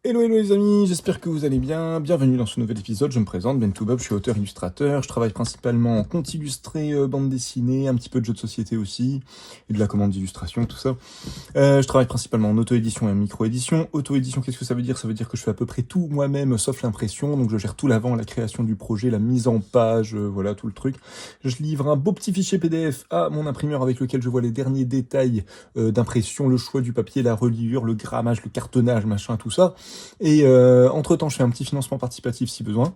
Hello, hello les amis, j'espère que vous allez bien. Bienvenue dans ce nouvel épisode. Je me présente, Bentoubab, je suis auteur-illustrateur. Je travaille principalement en conte illustré, bande dessinée, un petit peu de jeux de société aussi, et de la commande d'illustration, tout ça. Je travaille principalement en auto-édition et en micro-édition. Auto-édition, qu'est-ce que ça veut dire? Ça veut dire que je fais à peu près tout moi-même, sauf l'impression. Donc je gère tout l'avant, la création du projet, la mise en page, voilà, tout le truc. Je livre un beau petit fichier PDF à mon imprimeur avec lequel je vois les derniers détails d'impression, le choix du papier, la reliure, le grammage, le cartonnage, machin, tout ça. Et entre-temps, je fais un petit financement participatif si besoin,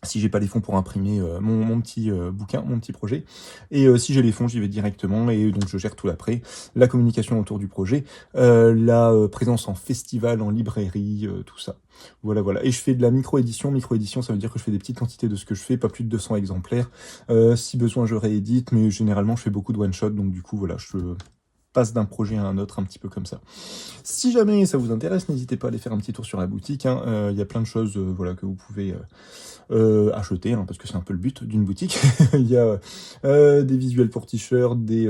si j'ai pas les fonds pour imprimer mon petit bouquin, mon petit projet. Et si j'ai les fonds, j'y vais directement, et donc je gère tout l'après, la communication autour du projet, la présence en festival, en librairie, tout ça. Voilà, voilà. Et je fais de la micro-édition. Micro-édition, ça veut dire que je fais des petites quantités de ce que je fais, pas plus de 200 exemplaires. Si besoin, je réédite, mais généralement, je fais beaucoup de one-shot, donc du coup, voilà, je passe d'un projet à un autre un petit peu comme ça. Si jamais ça vous intéresse, n'hésitez pas à aller faire un petit tour sur la boutique. Hein. Il y a plein de choses voilà, que vous pouvez acheter, hein, parce que c'est un peu le but d'une boutique. Il y a des visuels pour t-shirts, des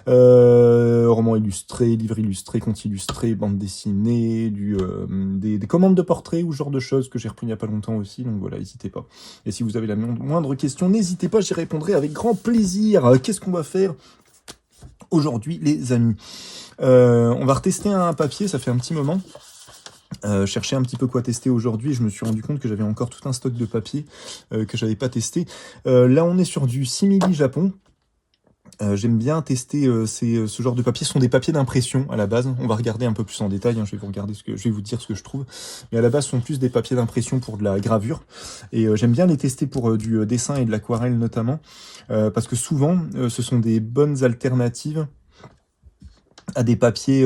romans illustrés, livres illustrés, contes illustrés, bandes dessinées, des commandes de portraits ou ce genre de choses que j'ai repris il n'y a pas longtemps aussi. Donc voilà, n'hésitez pas. Et si vous avez la moindre question, n'hésitez pas, j'y répondrai avec grand plaisir. Qu'est-ce qu'on va faire aujourd'hui, les amis? On va retester un papier, ça fait un petit moment. Chercher un petit peu quoi tester aujourd'hui, je me suis rendu compte que j'avais encore tout un stock de papier que j'avais pas testé. Là, on est sur du simili Japon. J'aime bien tester ce genre de papier. Ce sont des papiers d'impression à la base. On va regarder un peu plus en détail. Hein. Je vais vous dire ce que je trouve. Mais à la base, ce sont plus des papiers d'impression pour de la gravure. Et j'aime bien les tester pour du dessin et de l'aquarelle notamment, parce que souvent, ce sont des bonnes alternatives à des papiers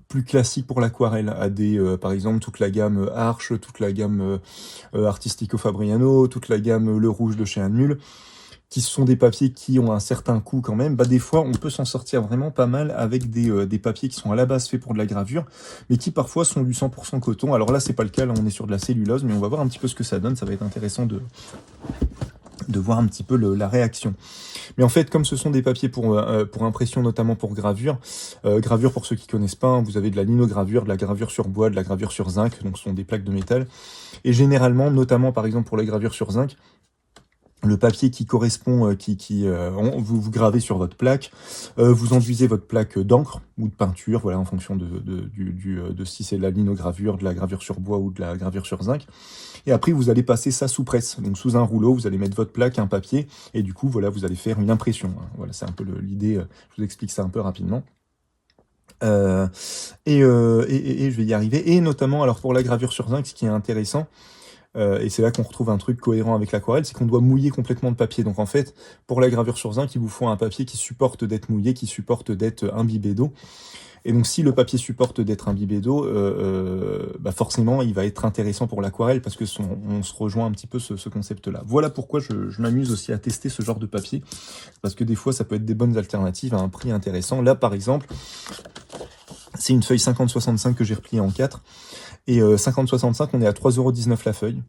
plus classiques pour l'aquarelle, à des par exemple toute la gamme Arche, toute la gamme Artistico Fabriano, toute la gamme Le Rouge de chez Annul, qui sont des papiers qui ont un certain coût quand même. Bah des fois on peut s'en sortir vraiment pas mal avec des papiers qui sont à la base faits pour de la gravure, mais qui parfois sont du 100% coton. Alors là c'est pas le cas, là on est sur de la cellulose, mais on va voir un petit peu ce que ça donne. Ça va être intéressant de voir un petit peu la réaction. Mais en fait, comme ce sont des papiers pour impression, notamment pour gravure, gravure pour ceux qui connaissent pas, hein, vous avez de la linogravure, de la gravure sur bois, de la gravure sur zinc, donc ce sont des plaques de métal. Et généralement, notamment par exemple pour la gravure sur zinc, le papier qui correspond, vous gravez sur votre plaque, vous enduisez votre plaque d'encre ou de peinture, voilà, en fonction de si c'est de la linogravure, de la gravure sur bois ou de la gravure sur zinc. Et après, vous allez passer ça sous presse. Donc sous un rouleau, vous allez mettre votre plaque, un papier, et du coup, voilà, vous allez faire une impression. Voilà, c'est un peu l'idée. Je vous explique ça un peu rapidement. Et je vais y arriver. Et notamment, alors pour la gravure sur zinc, ce qui est intéressant, et c'est là qu'on retrouve un truc cohérent avec l'aquarelle, c'est qu'on doit mouiller complètement le papier. Donc en fait, pour la gravure sur zinc, il vous faut un papier qui supporte d'être mouillé, qui supporte d'être imbibé d'eau. Et donc si le papier supporte d'être imbibé d'eau, bah forcément il va être intéressant pour l'aquarelle, parce que on se rejoint un petit peu ce concept-là. Voilà pourquoi je m'amuse aussi à tester ce genre de papier, parce que des fois ça peut être des bonnes alternatives à un prix intéressant. Là par exemple, c'est une feuille 50-65 que j'ai repliée en 4. Et 50-65, on est à 3,19€ la feuille.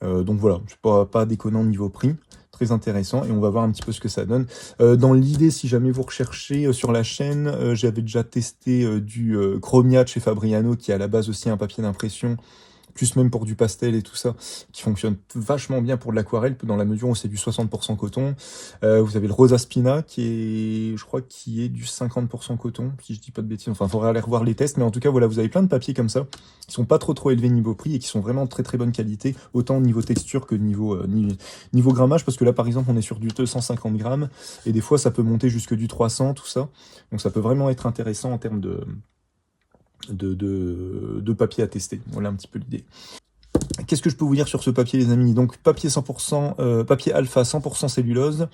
Donc voilà, c'est pas déconnant niveau prix. Très intéressant, et on va voir un petit peu ce que ça donne. Dans l'idée, si jamais vous recherchez sur la chaîne, j'avais déjà testé du Chromia de chez Fabriano, qui est à la base aussi un papier d'impression, plus même pour du pastel et tout ça, qui fonctionne vachement bien pour de l'aquarelle, dans la mesure où c'est du 60% coton. Vous avez le Rosa Spina, je crois, qui est du 50% coton, si je dis pas de bêtises. Enfin, il faudrait aller revoir les tests, mais en tout cas, voilà, vous avez plein de papiers comme ça, qui sont pas trop élevés niveau prix, et qui sont vraiment de très bonne qualité, autant niveau texture que niveau grammage, parce que là, par exemple, on est sur du 250 grammes, et des fois, ça peut monter jusque du 300, tout ça. Donc ça peut vraiment être intéressant en termes de papier à tester. Voilà un petit peu l'idée. Qu'est-ce que je peux vous dire sur ce papier, les amis? Donc papier 100%, papier alpha 100% cellulose,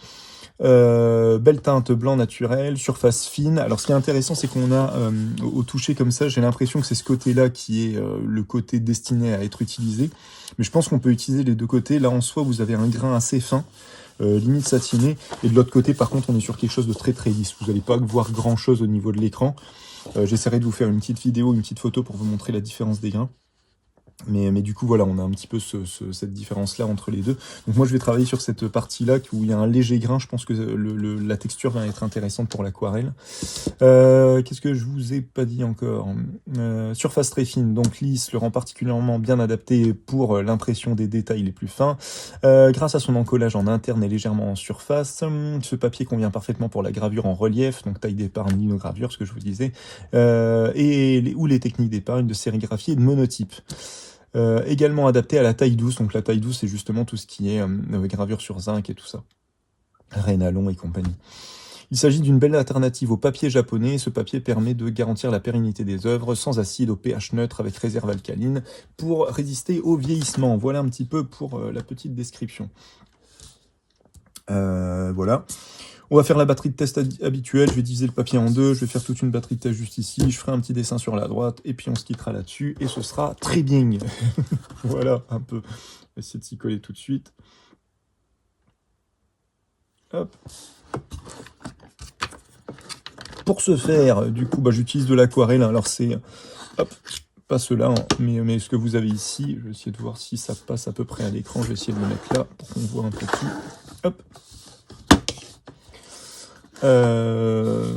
belle teinte blanc naturel, surface fine. Alors ce qui est intéressant, c'est qu'on a au toucher comme ça, j'ai l'impression que c'est ce côté-là qui est le côté destiné à être utilisé. Mais je pense qu'on peut utiliser les deux côtés. Là en soi, vous avez un grain assez fin, limite satiné, et de l'autre côté, par contre, on est sur quelque chose de très lisse. Vous n'allez pas voir grand-chose au niveau de l'écran. J'essaierai de vous faire une petite vidéo, une petite photo pour vous montrer la différence des grains. Mais du coup, voilà, on a un petit peu cette différence-là entre les deux. Donc moi, je vais travailler sur cette partie-là où il y a un léger grain. Je pense que la texture va être intéressante pour l'aquarelle. Qu'est-ce que je vous ai pas dit encore? Surface très fine, donc lisse, le rend particulièrement bien adapté pour l'impression des détails les plus fins. Grâce à son encollage en interne et légèrement en surface, ce papier convient parfaitement pour la gravure en relief, donc taille d'épargne, linogravure, ce que je vous disais, ou les techniques d'épargne, de sérigraphie et de monotype. Également adapté à la taille douce, donc la taille douce c'est justement tout ce qui est gravure sur zinc et tout ça. Rénalon et compagnie. Il s'agit d'une belle alternative au papier japonais, ce papier permet de garantir la pérennité des œuvres sans acide, au pH neutre avec réserve alcaline, pour résister au vieillissement. Voilà un petit peu pour la petite description. Voilà. On va faire la batterie de test habituelle, je vais diviser le papier en deux, je vais faire toute une batterie de test juste ici, je ferai un petit dessin sur la droite, et puis on se quittera là-dessus, et ce sera très bien. Voilà, un peu. On va essayer de s'y coller tout de suite. Hop. Pour ce faire, du coup, j'utilise de l'aquarelle, alors c'est, hop, pas cela, hein, mais ce que vous avez ici, je vais essayer de voir si ça passe à peu près à l'écran, je vais essayer de le mettre là, pour qu'on voit un peu tout. Hop. De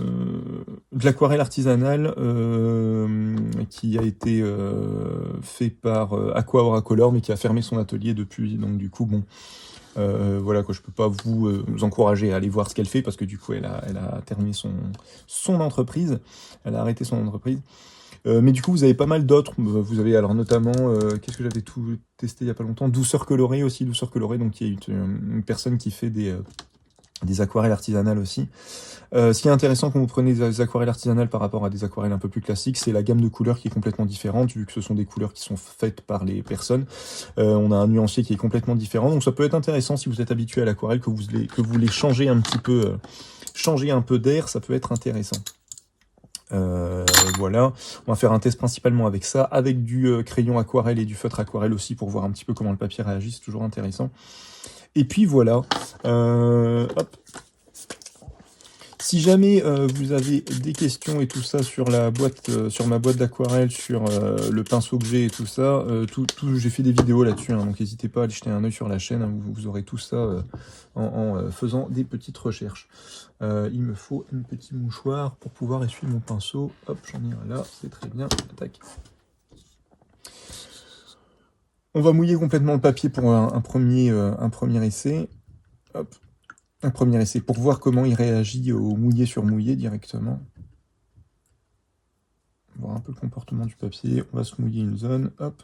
l'aquarelle artisanale qui a été fait par Aqua Auracolor, mais qui a fermé son atelier depuis, donc du coup, bon, voilà, quoi, je peux pas vous encourager à aller voir ce qu'elle fait, parce que du coup, elle a terminé son entreprise, elle a arrêté son entreprise. Mais du coup, vous avez pas mal d'autres. Vous avez alors notamment, qu'est-ce que j'avais tout testé il y a pas longtemps, Douceur Colorée aussi, Douceur Colorée, donc il y a une personne qui fait des aquarelles artisanales aussi. Ce qui est intéressant quand vous prenez des aquarelles artisanales par rapport à des aquarelles un peu plus classiques, c'est la gamme de couleurs qui est complètement différente, vu que ce sont des couleurs qui sont faites par les personnes. On a un nuancier qui est complètement différent, donc ça peut être intéressant si vous êtes habitué à l'aquarelle, que vous voulez changer un petit peu, changer un peu d'air, ça peut être intéressant. Voilà, on va faire un test principalement avec ça, avec du crayon aquarelle et du feutre aquarelle aussi, pour voir un petit peu comment le papier réagit, c'est toujours intéressant. Et puis voilà, hop. Si jamais vous avez des questions et tout ça sur la boîte, sur ma boîte d'aquarelle, sur le pinceau que j'ai et tout ça, j'ai fait des vidéos là-dessus, hein, donc n'hésitez pas à aller jeter un œil sur la chaîne, hein, vous aurez tout ça en faisant des petites recherches. Il me faut un petit mouchoir pour pouvoir essuyer mon pinceau. Hop, j'en ai un là, c'est très bien. Tac. On va mouiller complètement le papier pour un premier essai. Hop. Un premier essai pour voir comment il réagit au mouillé sur mouillé directement. Voir un peu le comportement du papier. On va se mouiller une zone. Hop.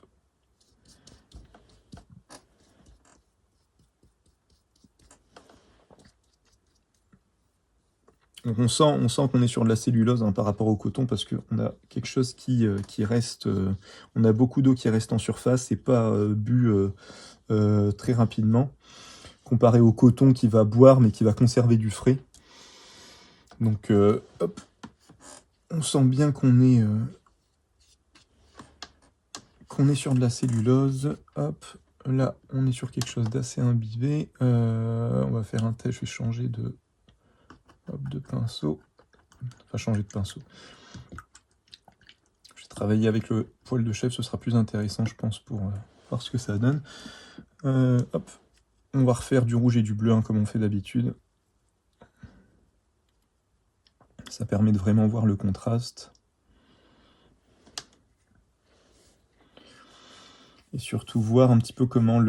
Donc on sent qu'on est sur de la cellulose, hein, par rapport au coton, parce qu'on a quelque chose qui reste... on a beaucoup d'eau qui reste en surface et pas bu très rapidement, comparé au coton qui va boire mais qui va conserver du frais. Donc hop, on sent bien qu'on est sur de la cellulose. Hop, là on est sur quelque chose d'assez imbibé. On va faire un test, je vais changer de pinceau, enfin changer de pinceau. Je vais travailler avec le poil de chèvre, ce sera plus intéressant je pense pour voir ce que ça donne. Hop, on va refaire du rouge et du bleu, hein, comme on fait d'habitude. Ça permet de vraiment voir le contraste. Et surtout voir un petit peu comment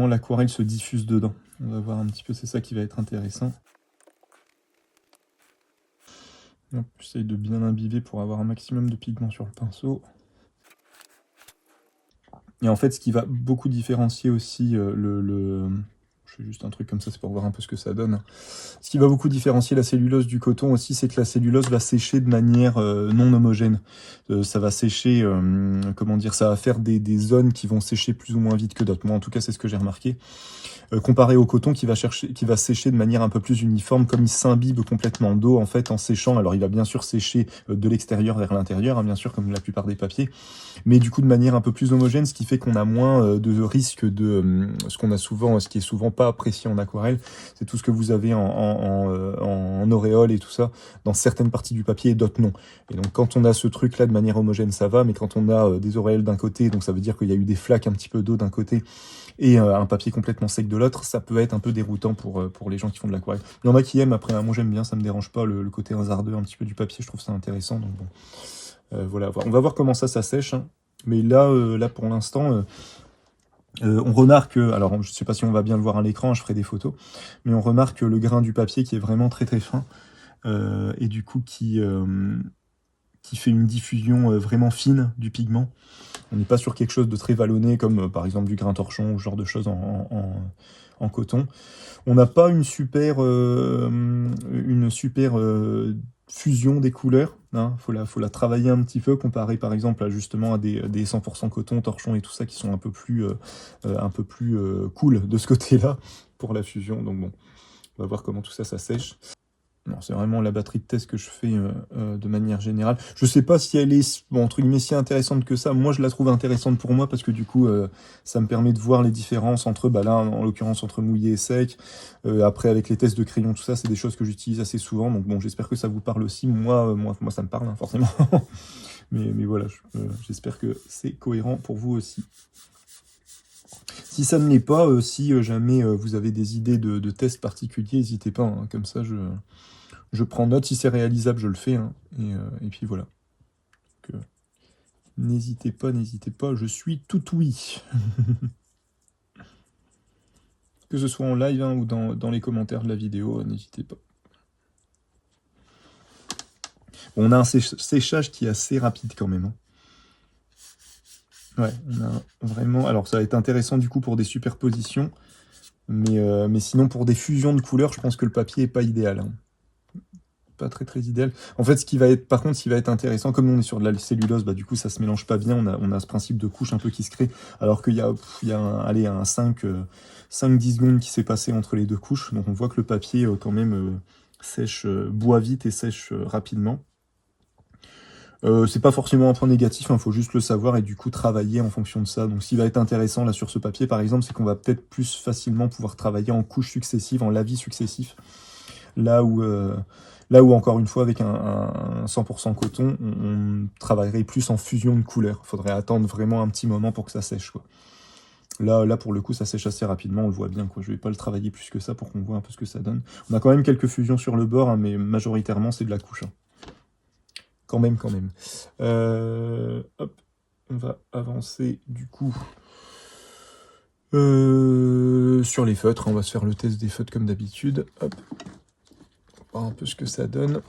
l'aquarelle se diffuse dedans. On va voir un petit peu, c'est ça qui va être intéressant. J'essaye de bien imbiber pour avoir un maximum de pigment sur le pinceau. Et en fait, ce qui va beaucoup différencier aussi je fais juste un truc comme ça, c'est pour voir un peu ce que ça donne. Ce qui va beaucoup différencier la cellulose du coton aussi, c'est que la cellulose va sécher de manière non homogène. Ça va sécher, comment dire, ça va faire des zones qui vont sécher plus ou moins vite que d'autres. Moi, en tout cas, c'est ce que j'ai remarqué. Comparé au coton qui va sécher de manière un peu plus uniforme, comme il s'imbibe complètement d'eau en fait en séchant. Alors il va bien sûr sécher de l'extérieur vers l'intérieur, hein, bien sûr, comme la plupart des papiers, mais du coup de manière un peu plus homogène, ce qui fait qu'on a moins de risque de ce qui est souvent pas apprécier en aquarelle, c'est tout ce que vous avez en auréole et tout ça, dans certaines parties du papier et d'autres non. Et donc quand on a ce truc-là de manière homogène, ça va, mais quand on a des auréoles d'un côté, donc ça veut dire qu'il y a eu des flaques un petit peu d'eau d'un côté, et un papier complètement sec de l'autre, ça peut être un peu déroutant pour les gens qui font de l'aquarelle. Il y en a qui aiment, après, hein, moi j'aime bien, ça me dérange pas, le côté hasardeux un petit peu du papier, je trouve ça intéressant, donc bon. Voilà, on va voir comment ça sèche, hein. Mais là pour l'instant, on remarque, alors je sais pas si on va bien le voir à l'écran, je ferai des photos, mais on remarque le grain du papier qui est vraiment très très fin, et du coup qui fait une diffusion vraiment fine du pigment. On n'est pas sur quelque chose de très vallonné, comme par exemple du grain torchon ou ce genre de choses en coton. On n'a pas une super fusion des couleurs, hein. Faut la travailler un petit peu, comparé par exemple à, justement à des 100% coton, torchon et tout ça, qui sont un peu plus cool de ce côté-là pour la fusion. Donc bon, on va voir comment tout ça sèche. Non, c'est vraiment la batterie de test que je fais de manière générale. Je sais pas si elle est, bon, entre guillemets, si intéressante que ça. Moi, je la trouve intéressante pour moi parce que du coup, ça me permet de voir les différences entre, bah là, en l'occurrence, entre mouillé et sec. Après, avec les tests de crayon, tout ça, c'est des choses que j'utilise assez souvent. Donc bon, j'espère que ça vous parle aussi. Moi, ça me parle, hein, forcément. mais voilà, j'espère que c'est cohérent pour vous aussi. Si ça ne l'est pas, si jamais vous avez des idées de tests particuliers, n'hésitez pas, hein, comme ça, je prends note. Si c'est réalisable, je le fais, hein, et puis voilà. Donc, n'hésitez pas, je suis tout oui. Que ce soit en live, hein, ou dans les commentaires de la vidéo, n'hésitez pas. Bon, on a un séchage qui est assez rapide quand même, hein. Ouais, on a vraiment... Alors ça va être intéressant du coup pour des superpositions, mais sinon pour des fusions de couleurs, je pense que le papier est pas idéal, hein. Pas très très idéal. En fait, par contre, ce qui va être intéressant, comme on est sur de la cellulose, bah du coup ça se mélange pas bien, on a ce principe de couche un peu qui se crée, alors qu'il y a un 5-10 secondes qui s'est passé entre les deux couches, donc on voit que le papier quand même sèche, boit vite et sèche rapidement. C'est pas forcément un point négatif, il faut juste le savoir et du coup travailler en fonction de ça. Donc ce qui va être intéressant là sur ce papier par exemple, c'est qu'on va peut-être plus facilement pouvoir travailler en couches successives, en lavis successifs. Là où encore une fois avec un 100% coton, on travaillerait plus en fusion de couleurs. Il faudrait attendre vraiment un petit moment pour que ça sèche, quoi. Là pour le coup ça sèche assez rapidement, on le voit bien, quoi. Je vais pas le travailler plus que ça pour qu'on voit un peu ce que ça donne. On a quand même quelques fusions sur le bord, hein, mais majoritairement c'est de la couche, hein. Quand même. Hop, on va avancer du coup sur les feutres. On va se faire le test des feutres comme d'habitude. Hop, on va voir un peu ce que ça donne.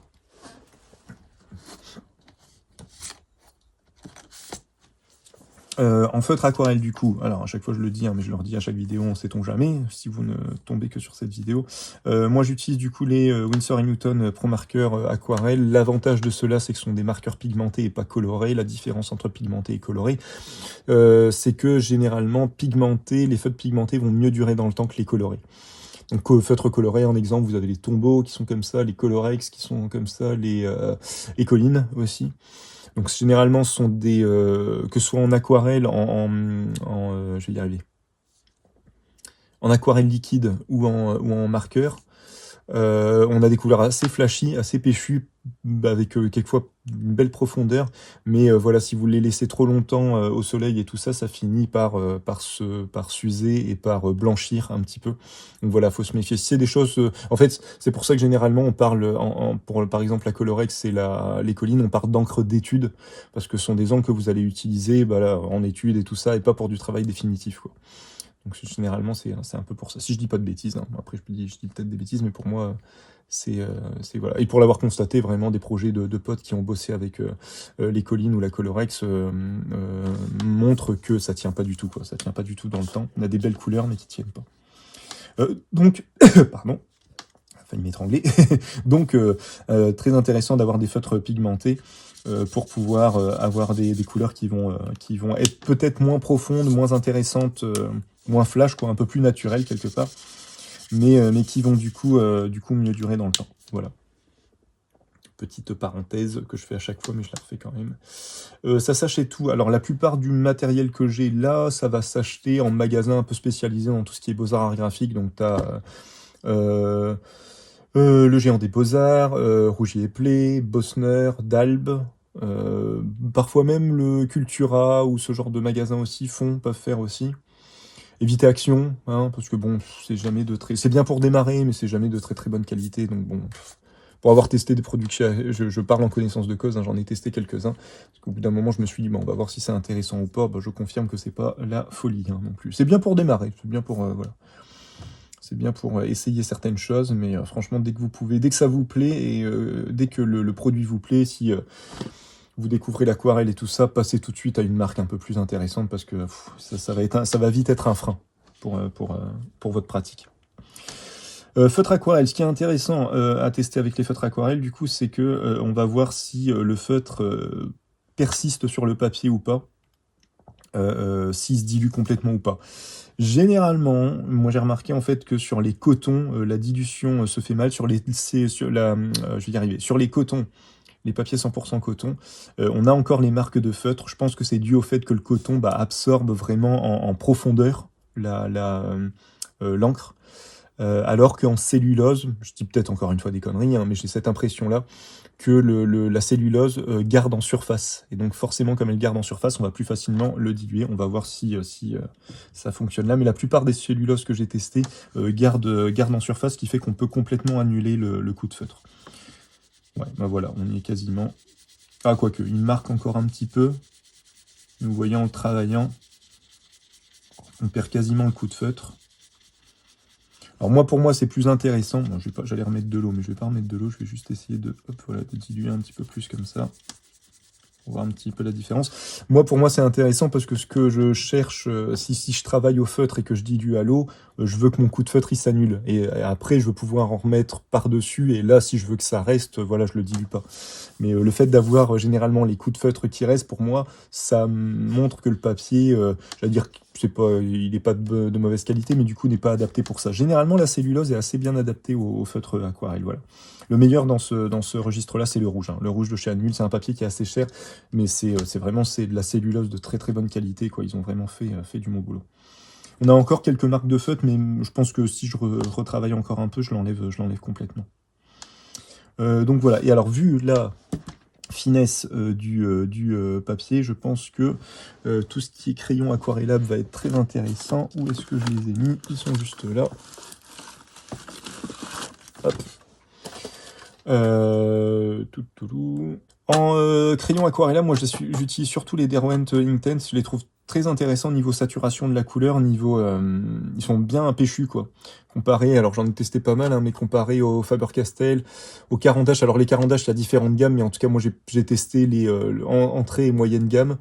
En feutre aquarelle du coup, alors à chaque fois je le dis, hein, mais je le redis à chaque vidéo, on sait-on jamais, si vous ne tombez que sur cette vidéo. Moi j'utilise du coup les Winsor & Newton Pro Marker aquarelle. L'avantage de ceux-là, c'est que ce sont des marqueurs pigmentés et pas colorés. La différence entre pigmenté et coloré, c'est que généralement les feutres pigmentés vont mieux durer dans le temps que les colorés. Donc feutres colorés, en exemple, vous avez les Tombow qui sont comme ça, les Colorex qui sont comme ça, les Écoline aussi. Donc généralement, ce sont des que ce soit en aquarelle, je vais y arriver, en aquarelle liquide ou en marqueur, on a des couleurs assez flashy, assez péchues, avec quelquefois une belle profondeur, mais voilà, si vous les laissez trop longtemps au soleil et tout ça, ça finit par s'user et par blanchir un petit peu. Donc voilà, faut se méfier. Si c'est des choses, en fait, c'est pour ça que généralement on parle, pour par exemple la Colorex et les collines, on parle d'encre d'étude, parce que ce sont des encres que vous allez utiliser là, en étude et tout ça, et pas pour du travail définitif, quoi. Donc généralement c'est un peu pour ça. Si je dis pas de bêtises, hein. Après je dis peut-être des bêtises, mais pour moi c'est voilà. Et pour l'avoir constaté, vraiment des projets de potes qui ont bossé avec les collines ou la Colorex montrent que ça tient pas du tout, quoi. Ça tient pas du tout dans le temps. On a des belles couleurs mais qui tiennent pas. Donc pardon, failli m'étrangler. Donc très intéressant d'avoir des feutres pigmentés pour pouvoir avoir des couleurs qui vont être peut-être moins profondes, moins intéressantes, moins flash, quoi, un peu plus naturelles quelque part, mais qui vont du coup mieux durer dans le temps. Voilà. Petite parenthèse que je fais à chaque fois, mais je la refais quand même. Ça s'achète tout. Alors la plupart du matériel que j'ai là, ça va s'acheter en magasin un peu spécialisé dans tout ce qui est beaux-arts art graphique. Donc t'as le Géant des Beaux-Arts, Rougier et Play, Bosner, Dalbe, parfois même le Cultura ou ce genre de magasins aussi peuvent faire aussi. Éviter Action, hein, parce que bon, c'est jamais de très... C'est bien pour démarrer, mais c'est jamais de très très bonne qualité, donc bon... Pour avoir testé des produits je parle en connaissance de cause, hein, j'en ai testé quelques-uns, parce qu'au bout d'un moment, je me suis dit, bon, on va voir si c'est intéressant ou pas, bah, je confirme que c'est pas la folie, hein, non plus. C'est bien pour démarrer, c'est bien pour... voilà. C'est bien pour essayer certaines choses, mais franchement, dès que vous pouvez, dès que ça vous plaît, et dès que le produit vous plaît, si vous découvrez l'aquarelle et tout ça, passez tout de suite à une marque un peu plus intéressante, parce que ça va vite être un frein pour votre pratique. Feutre aquarelle, ce qui est intéressant à tester avec les feutres aquarelles, du coup, c'est que on va voir si le feutre persiste sur le papier ou pas, s'il se dilue complètement ou pas. Généralement, moi j'ai remarqué en fait que sur les cotons, la dilution se fait mal. Sur les cotons, les papiers 100% coton, on a encore les marques de feutre. Je pense que c'est dû au fait que le coton absorbe vraiment en profondeur l'encre. Alors qu'en cellulose, je dis peut-être encore une fois des conneries, hein, mais j'ai cette impression-là, que la cellulose garde en surface. Et donc forcément, comme elle garde en surface, on va plus facilement le diluer. On va voir si ça fonctionne là. Mais la plupart des celluloses que j'ai testées gardent en surface, ce qui fait qu'on peut complètement annuler le coup de feutre. Ouais, voilà, on y est quasiment. Ah, quoique, il marque encore un petit peu. Nous voyons en le travaillant, on perd quasiment le coup de feutre. Alors pour moi, c'est plus intéressant. Bon, j'allais remettre de l'eau, mais je vais pas remettre de l'eau. Je vais juste essayer de diluer un petit peu plus comme ça. Pour voir un petit peu la différence. Pour moi, c'est intéressant parce que ce que je cherche, si je travaille au feutre et que je dilue à l'eau, je veux que mon coup de feutre, il s'annule. Et après, je veux pouvoir en remettre par-dessus. Et là, si je veux que ça reste, voilà, je le dilue pas. Mais le fait d'avoir généralement les coups de feutre qui restent, pour moi, ça montre que le papier, j'allais dire, il n'est pas de mauvaise qualité, mais du coup, n'est pas adapté pour ça. Généralement, la cellulose est assez bien adaptée au feutre aquarelle, voilà. Le meilleur dans ce registre-là, c'est le rouge. Hein. Le rouge de chez Anmul, c'est un papier qui est assez cher, mais c'est de la cellulose de très très bonne qualité, quoi. Ils ont vraiment fait du bon boulot. On a encore quelques marques de feutre, mais je pense que si je retravaille encore un peu, je l'enlève complètement. Donc voilà. Et alors, vu la finesse du papier, je pense que tout ce qui est crayon aquarellable va être très intéressant. Où est-ce que je les ai mis? Ils sont juste là. Hop. En crayon aquarellable, moi j'utilise surtout les Derwent Inktense. Je les trouve très intéressants niveau saturation de la couleur, ils sont bien péchus, quoi. Comparé, alors j'en ai testé pas mal, hein, mais comparé au Faber-Castell, au Caran d'Ache. Alors les Caran d'Ache, il y a différentes gammes, mais en tout cas moi j'ai testé les entrée et moyenne gamme.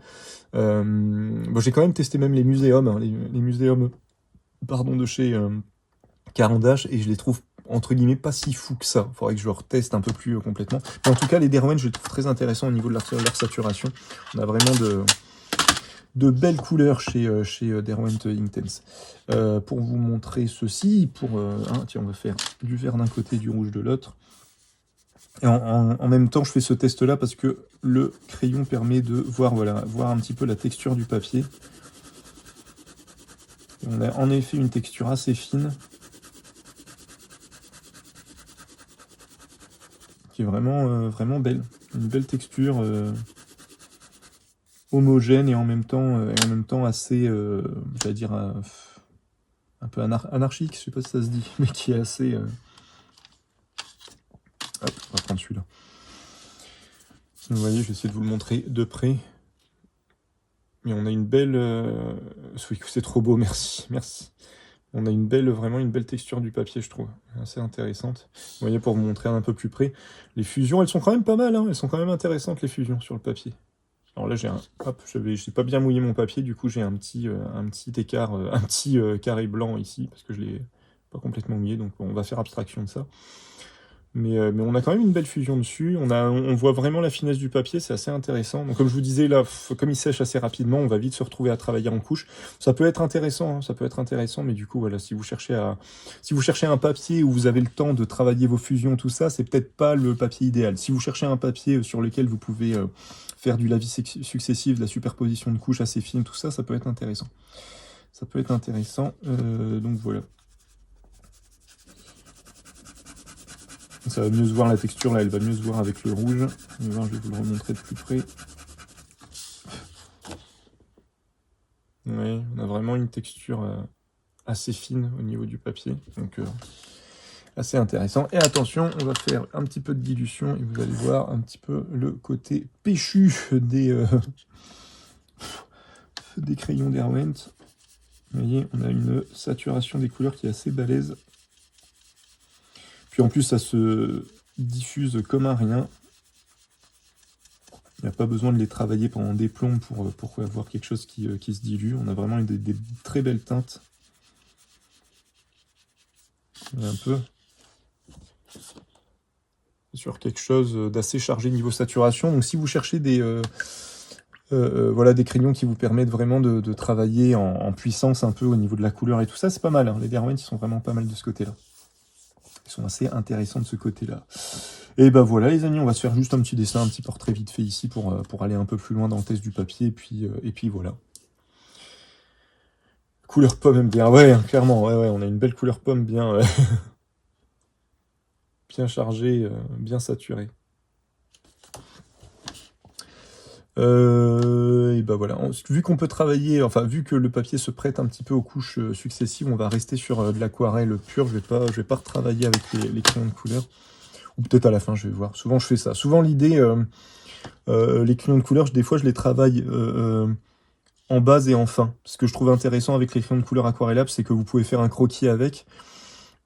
J'ai quand même testé même les muséums, hein, les muséums de chez Caran d'Ache, et je les trouve entre guillemets pas si fou que ça. Il faudrait que je reteste un peu plus complètement. Mais en tout cas, les Derwent, je les trouve très intéressants au niveau de leur saturation. On a vraiment de belles couleurs chez Derwent Inktense. Pour vous montrer ceci, tiens, on va faire du vert d'un côté, du rouge de l'autre. Et en même temps, je fais ce test-là parce que le crayon permet de voir un petit peu la texture du papier. Et on a en effet une texture assez fine, qui est vraiment belle. Une belle texture homogène et en même temps assez, j'allais dire, un peu anarchique, je sais pas si ça se dit, mais qui est assez... Hop, on va prendre celui-là. Vous voyez, je vais essayer de vous le montrer de près. Mais on a une belle... c'est trop beau, merci. On a vraiment une belle texture du papier, je trouve, assez intéressante. Vous voyez, pour vous montrer un peu plus près, les fusions, elles sont quand même pas mal, hein, elles sont quand même intéressantes, les fusions, sur le papier. Alors là, j'ai pas bien mouillé mon papier, du coup, j'ai un petit écart, un petit carré blanc ici, parce que je l'ai pas complètement mouillé, donc on va faire abstraction de ça. Mais on a quand même une belle fusion dessus. On voit vraiment la finesse du papier, c'est assez intéressant. Donc comme je vous disais, là, comme il sèche assez rapidement, on va vite se retrouver à travailler en couche. Ça peut être intéressant, hein, ça peut être intéressant, mais du coup, voilà, si vous cherchez un papier où vous avez le temps de travailler vos fusions, tout ça, c'est peut-être pas le papier idéal. Si vous cherchez un papier sur lequel vous pouvez faire du lavis successif, de la superposition de couches assez fines, tout ça, ça peut être intéressant. Ça peut être intéressant. Donc voilà. Ça va mieux se voir la texture, là, elle va mieux se voir avec le rouge. Je vais vous le remontrer de plus près. Oui, on a vraiment une texture assez fine au niveau du papier. Donc assez intéressant. Et attention, on va faire un petit peu de dilution et vous allez voir un petit peu le côté péchu des crayons Derwent. Vous voyez, on a une saturation des couleurs qui est assez balèze. Puis en plus, ça se diffuse comme un rien. Il n'y a pas besoin de les travailler pendant des plombs pour avoir quelque chose qui se dilue. On a vraiment des très belles teintes. Et un peu sur quelque chose d'assez chargé niveau saturation. Donc si vous cherchez voilà, des crayons qui vous permettent vraiment de travailler en puissance un peu au niveau de la couleur et tout ça, c'est pas mal. Hein. Les Derwent, ils sont vraiment pas mal de ce côté-là. Ils sont assez intéressants de ce côté-là. Et ben voilà les amis, on va se faire juste un petit dessin, un petit portrait vite fait ici pour aller un peu plus loin dans le test du papier, et puis voilà. Couleur pomme bien, ouais, clairement, ouais, on a une belle couleur pomme bien, bien chargée, bien saturée. Et ben voilà, vu qu'on peut travailler, enfin vu que le papier se prête un petit peu aux couches successives, on va rester sur de l'aquarelle pure, je vais pas retravailler avec les crayons de couleur. Ou peut-être à la fin, je vais voir. Souvent, je fais ça. Souvent, l'idée, les crayons de couleur, des fois, je les travaille en base et en fin. Ce que je trouve intéressant avec les crayons de couleur aquarellables, c'est que vous pouvez faire un croquis avec.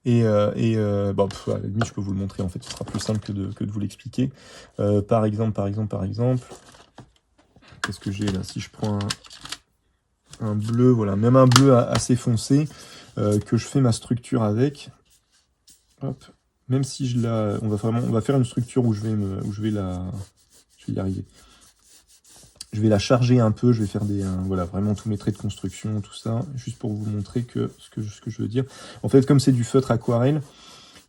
Bon, à la limite, je peux vous le montrer, en fait. Ce sera plus simple que de vous l'expliquer. Par exemple, qu'est-ce que j'ai là? Si je prends un bleu, voilà, même un bleu assez foncé, que je fais ma structure avec. Hop. Même si on va faire une structure où je vais y arriver. Je vais la charger un peu, je vais faire voilà, vraiment tous mes traits de construction, tout ça, juste pour vous montrer ce que je veux dire. En fait, comme c'est du feutre aquarelle,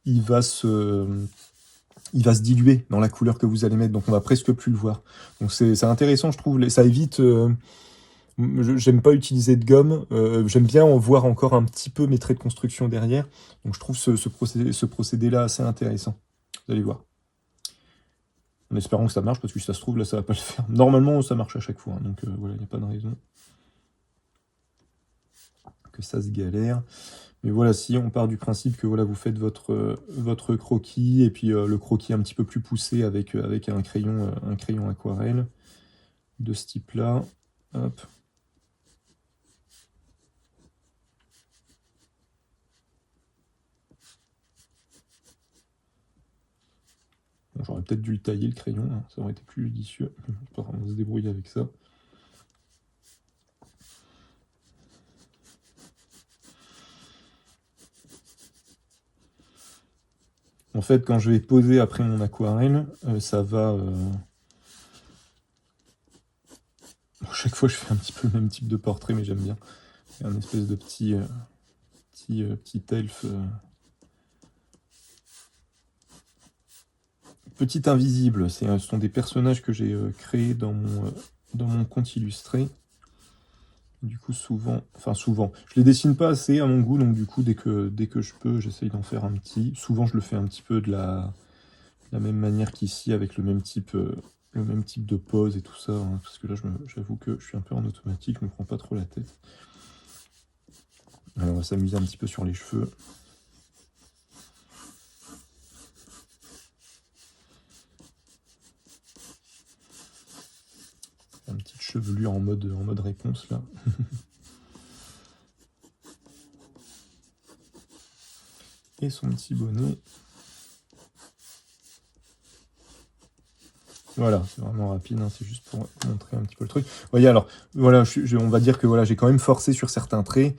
il va se diluer dans la couleur que vous allez mettre, donc on va presque plus le voir. Donc c'est intéressant, je trouve, ça évite... j'aime pas utiliser de gomme, j'aime bien en voir encore un petit peu mes traits de construction derrière, donc je trouve ce procédé-là assez intéressant. Vous allez voir. En espérant que ça marche, parce que si ça se trouve, là, ça va pas le faire. Normalement, ça marche à chaque fois, hein, donc voilà, il n'y a pas de raison que ça se galère. Mais voilà, si on part du principe que voilà, vous faites votre croquis, et puis le croquis un petit peu plus poussé avec un crayon aquarelle de ce type-là. Hop. Bon, j'aurais peut-être dû le tailler le crayon, hein, ça aurait été plus judicieux. On va se débrouiller avec ça. En fait, quand je vais poser après mon aquarelle, ça va... chaque fois, je fais un petit peu le même type de portrait, mais j'aime bien. C'est un espèce de petit elfe... Petit invisible, ce sont des personnages que j'ai créés dans mon compte illustré. Du coup, souvent, je les dessine pas assez à mon goût, donc du coup, dès que je peux, j'essaye d'en faire un petit. Souvent, je le fais un petit peu de la même manière qu'ici, avec le même type de pose et tout ça, hein, parce que là, j'avoue que je suis un peu en automatique, je me prends pas trop la tête. Alors, on va s'amuser un petit peu sur les cheveux. Une petite chevelure en mode réponse, là. Et son petit bonnet. Voilà, c'est vraiment rapide, hein, c'est juste pour montrer un petit peu le truc. Vous voyez, alors, voilà, on va dire que voilà, j'ai quand même forcé sur certains traits.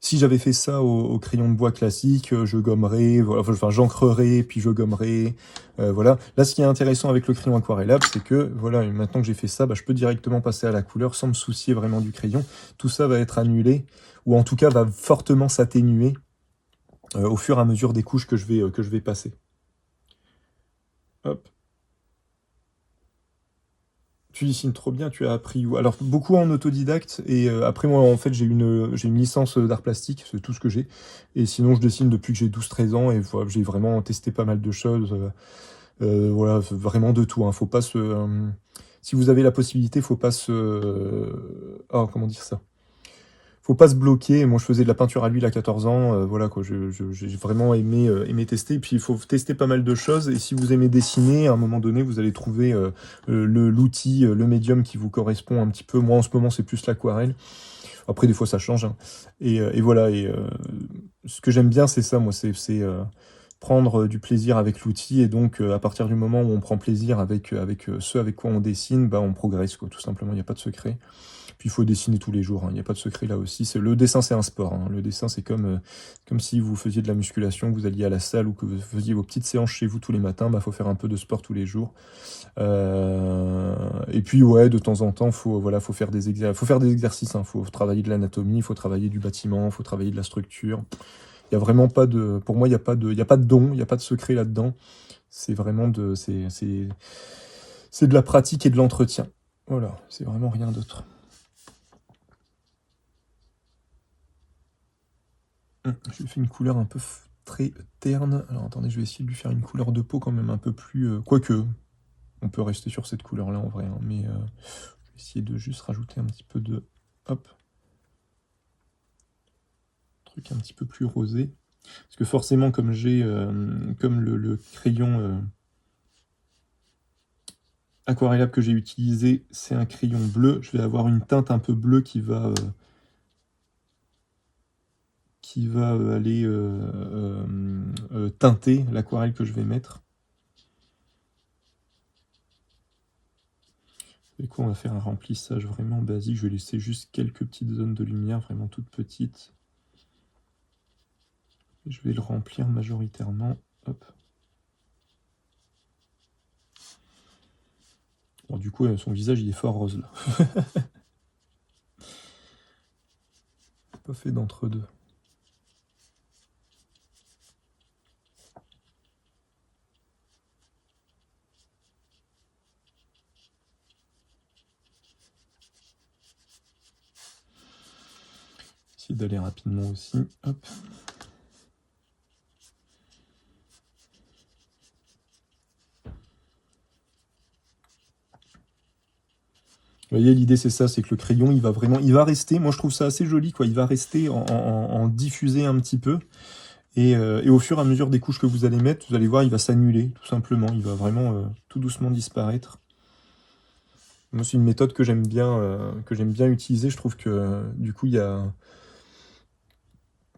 Si j'avais fait ça au crayon de bois classique, je gommerais, voilà, enfin j'encrerais, puis je gommerais, voilà. Là, ce qui est intéressant avec le crayon aquarellable, c'est que, voilà, maintenant que j'ai fait ça, bah, je peux directement passer à la couleur sans me soucier vraiment du crayon. Tout ça va être annulé, ou en tout cas va fortement s'atténuer au fur et à mesure des couches que je vais passer. Hop. Tu dessines trop bien, tu as appris où? Alors, beaucoup en autodidacte, et après, moi, en fait, j'ai une licence d'art plastique, c'est tout ce que j'ai. Et sinon, je dessine depuis que j'ai 12 13 ans, et voilà, j'ai vraiment testé pas mal de choses. Voilà, vraiment de tout, hein. Faut pas se. Si vous avez la possibilité, faut pas se. Oh, comment dire ça? Faut pas se bloquer. Moi, je faisais de la peinture à l'huile à 14 ans. Voilà, quoi. J'ai vraiment aimé tester. Puis, il faut tester pas mal de choses. Et si vous aimez dessiner, à un moment donné, vous allez trouver l'outil, le médium qui vous correspond un petit peu. Moi, en ce moment, c'est plus l'aquarelle. Après, des fois, ça change, hein. Et voilà. Ce que j'aime bien, c'est ça, moi, c'est prendre du plaisir avec l'outil. Et donc, à partir du moment où on prend plaisir avec ce avec quoi on dessine, bah, on progresse, quoi. Tout simplement, il n'y a pas de secret. Puis il faut dessiner tous les jours, hein. Il n'y a pas de secret là aussi. Le dessin, c'est un sport, hein. Le dessin, c'est comme si vous faisiez de la musculation, que vous alliez à la salle ou que vous faisiez vos petites séances chez vous tous les matins. Bah, faut faire un peu de sport tous les jours. Et puis ouais, de temps en temps, faut faire faut faire des exercices, hein. Faut travailler de l'anatomie, faut travailler du bâtiment, faut travailler de la structure. Il y a vraiment pas de, pour moi, il y a pas de don, il y a pas de secret là-dedans. C'est vraiment c'est de la pratique et de l'entretien. Voilà, c'est vraiment rien d'autre. Je lui fais une couleur un peu très terne. Alors attendez, je vais essayer de lui faire une couleur de peau quand même un peu plus, quoique, on peut rester sur cette couleur-là en vrai, hein. Mais je vais essayer de juste rajouter un petit peu de, hop, truc un petit peu plus rosé. Parce que forcément, comme le crayon aquarellable que j'ai utilisé, c'est un crayon bleu, je vais avoir une teinte un peu bleue qui va aller teinter l'aquarelle que je vais mettre. Et quoi, on va faire un remplissage vraiment basique. Je vais laisser juste quelques petites zones de lumière, vraiment toutes petites. Et je vais le remplir majoritairement. Hop. Bon, du coup, son visage, il est fort rose, là. Pas fait d'entre-deux. Essayer d'aller rapidement aussi. Hop. Vous voyez, l'idée c'est ça, c'est que le crayon, il va rester, moi je trouve ça assez joli, quoi, il va rester en diffusé un petit peu, et au fur et à mesure des couches que vous allez mettre, vous allez voir, il va s'annuler, tout simplement, il va vraiment tout doucement disparaître. Moi, c'est une méthode que j'aime bien utiliser, je trouve que du coup, il y a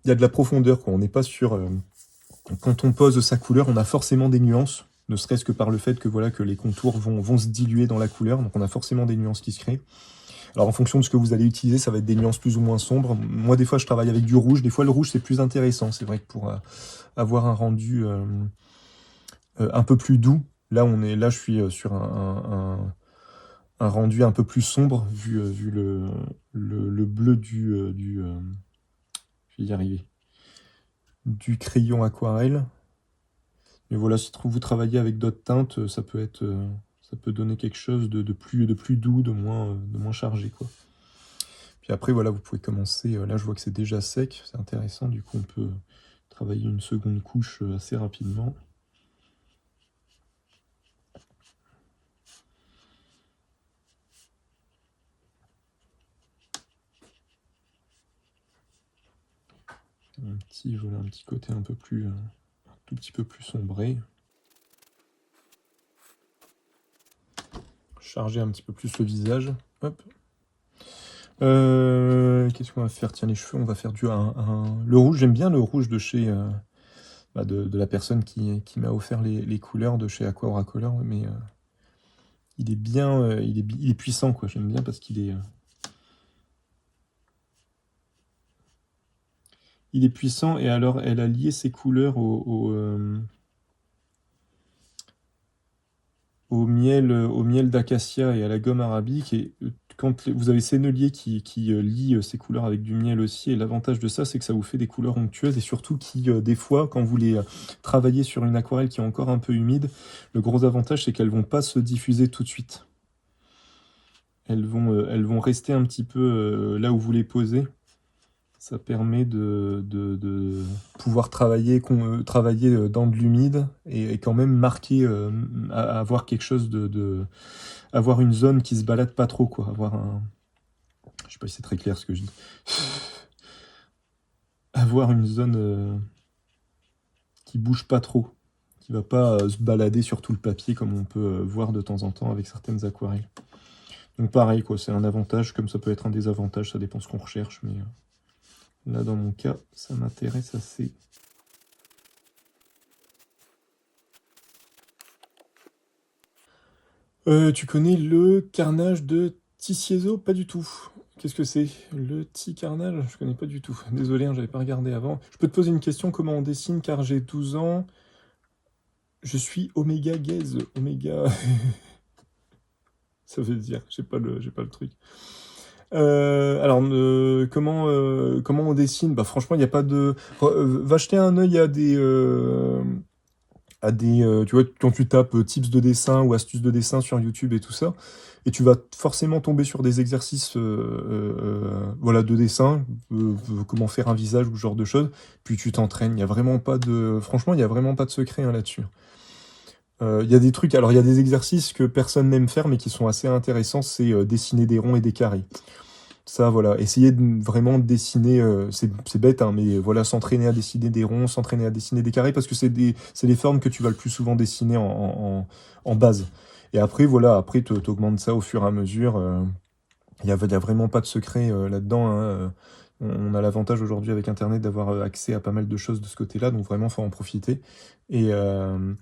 de la profondeur, quoi. On n'est pas sur... quand on pose sa couleur, on a forcément des nuances, ne serait-ce que par le fait que, voilà, que les contours vont se diluer dans la couleur, donc on a forcément des nuances qui se créent. Alors en fonction de ce que vous allez utiliser, ça va être des nuances plus ou moins sombres. Moi, des fois, je travaille avec du rouge. Des fois, le rouge, c'est plus intéressant. C'est vrai que pour avoir un rendu un peu plus doux, là, je suis sur un rendu un peu plus sombre, vu le bleu je vais y arriver, du crayon aquarelle. Mais voilà, si vous travaillez avec d'autres teintes, ça peut donner quelque chose de plus doux, de moins chargé, quoi. Puis après, voilà, vous pouvez commencer. Là, je vois que c'est déjà sec, c'est intéressant. Du coup, on peut travailler une seconde couche assez rapidement. Voilà, un petit côté un tout petit peu plus sombré. Charger un petit peu plus le visage. Hop. Qu'est-ce qu'on va faire? Tiens, les cheveux, on va faire le rouge. J'aime bien le rouge de chez de la personne qui m'a offert les couleurs de chez Aqua Oracolor, mais il est bien, il est puissant, quoi. J'aime bien parce qu'il est Il est puissant, et alors elle a lié ses couleurs au miel d'acacia et à la gomme arabique. Et quand vous avez Sennelier qui lie ces couleurs avec du miel aussi, et l'avantage de ça, c'est que ça vous fait des couleurs onctueuses, et surtout qui, des fois, quand vous les travaillez sur une aquarelle qui est encore un peu humide, le gros avantage, c'est qu'elles vont pas se diffuser tout de suite. Elles vont rester un petit peu là où vous les posez. Ça permet de pouvoir travailler dans de l'humide, et quand même marquer, avoir quelque chose avoir une zone qui se balade pas trop, quoi. Je sais pas si c'est très clair ce que je dis. Avoir une zone qui bouge pas trop, qui va pas se balader sur tout le papier comme on peut voir de temps en temps avec certaines aquarelles. Donc pareil, quoi, c'est un avantage, comme ça peut être un désavantage, ça dépend ce qu'on recherche, mais là dans mon cas, ça m'intéresse assez. Tu connais le carnage de Ticiezo? Pas du tout. Qu'est-ce que c'est? Le carnage? Je connais pas du tout. Désolé, hein, j'avais pas regardé avant. Je peux te poser une question, comment on dessine, car j'ai 12 ans. Je suis Oméga Gaze. Oméga. Ça veut dire, j'ai pas le truc. Alors, comment on dessine? Bah franchement, il n'y a pas de. Va jeter un œil tu vois, quand tu tapes tips de dessin ou astuces de dessin sur YouTube et tout ça, et tu vas forcément tomber sur des exercices voilà, de dessin, comment faire un visage ou ce genre de choses, puis tu t'entraînes. Il y a vraiment pas de. Franchement, il n'y a vraiment pas de secret hein, là-dessus. Il y a des trucs, alors il y a des exercices que personne n'aime faire mais qui sont assez intéressants, c'est dessiner des ronds et des carrés. Ça, voilà, essayer vraiment de dessiner, c'est bête, hein, mais voilà, s'entraîner à dessiner des ronds, s'entraîner à dessiner des carrés, parce que c'est les formes que tu vas le plus souvent dessiner en base. Et après, voilà, après, t'augmentes ça au fur et à mesure. Il y a vraiment pas de secret là-dedans, hein. On a l'avantage aujourd'hui avec Internet d'avoir accès à pas mal de choses de ce côté-là, donc vraiment, faut en profiter. Et, euh,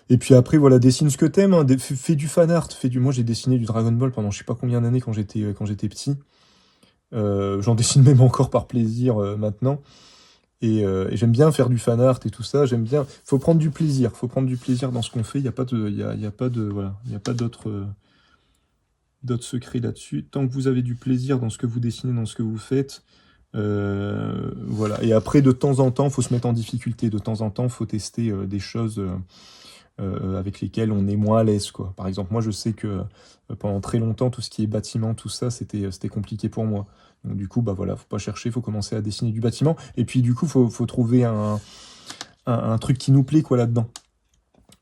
et puis après, voilà, dessine ce que t'aimes, hein, fais du fan art, moi j'ai dessiné du Dragon Ball pendant je sais pas combien d'années quand j'étais petit. J'en dessine même encore par plaisir maintenant. Et j'aime bien faire du fan art et tout ça. J'aime bien. Faut prendre du plaisir. Faut prendre du plaisir dans ce qu'on fait. Il y a pas de, il y a pas de, voilà, il y a pas d'autres secrets là-dessus. Tant que vous avez du plaisir dans ce que vous dessinez, dans ce que vous faites, voilà. Et après, de temps en temps, faut se mettre en difficulté. De temps en temps, faut tester des choses avec lesquelles on est moins à l'aise, quoi. Par exemple, moi, je sais que pendant très longtemps, tout ce qui est bâtiment, tout ça, c'était compliqué pour moi. Donc du coup, bah voilà, faut pas chercher, faut commencer à dessiner du bâtiment. Et puis du coup, faut trouver un truc qui nous plaît, quoi, là-dedans.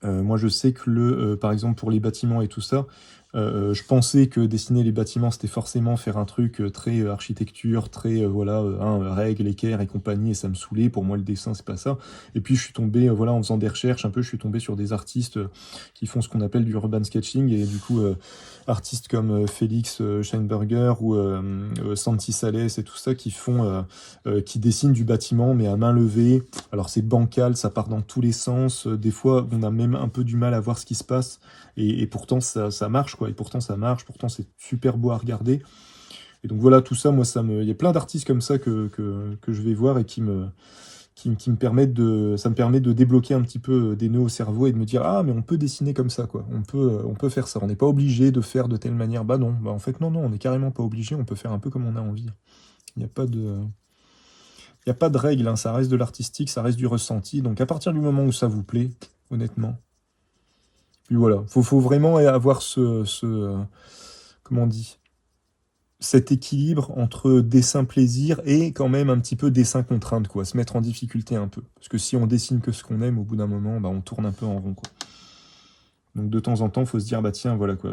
Moi, je sais que par exemple, pour les bâtiments et tout ça, je pensais que dessiner les bâtiments, c'était forcément faire un truc très architecture, très voilà, règles, équerres et compagnie, et ça me saoulait. Pour moi, le dessin, c'est pas ça. Et puis, je suis tombé, voilà, en faisant des recherches un peu, je suis tombé sur des artistes qui font ce qu'on appelle du urban sketching, et du coup, artistes comme Félix Scheinberger ou Santi Sales et tout ça, qui dessinent du bâtiment, mais à main levée. Alors c'est bancal, ça part dans tous les sens. Des fois, on a même un peu du mal à voir ce qui se passe. Et pourtant, ça marche, quoi. Et pourtant, ça marche. Pourtant, c'est super beau à regarder. Et donc voilà, tout ça, moi, il y a plein d'artistes comme ça que je vais voir et qui me permettent ça me permet de débloquer un petit peu des nœuds au cerveau et de me dire, ah, mais on peut dessiner comme ça, quoi. On peut faire ça. On n'est pas obligé de faire de telle manière. Bah non, bah en fait, non, non, on n'est carrément pas obligé. On peut faire un peu comme on a envie. Il n'y a pas de. Il n'y a pas de règle, hein, ça reste de l'artistique, ça reste du ressenti. Donc à partir du moment où ça vous plaît, honnêtement. Puis voilà, faut vraiment avoir comment on dit, cet équilibre entre dessin plaisir et quand même un petit peu dessin contrainte, quoi. Se mettre en difficulté un peu. Parce que si on dessine que ce qu'on aime, au bout d'un moment, bah, on tourne un peu en rond, quoi. Donc de temps en temps, il faut se dire, bah tiens, voilà quoi,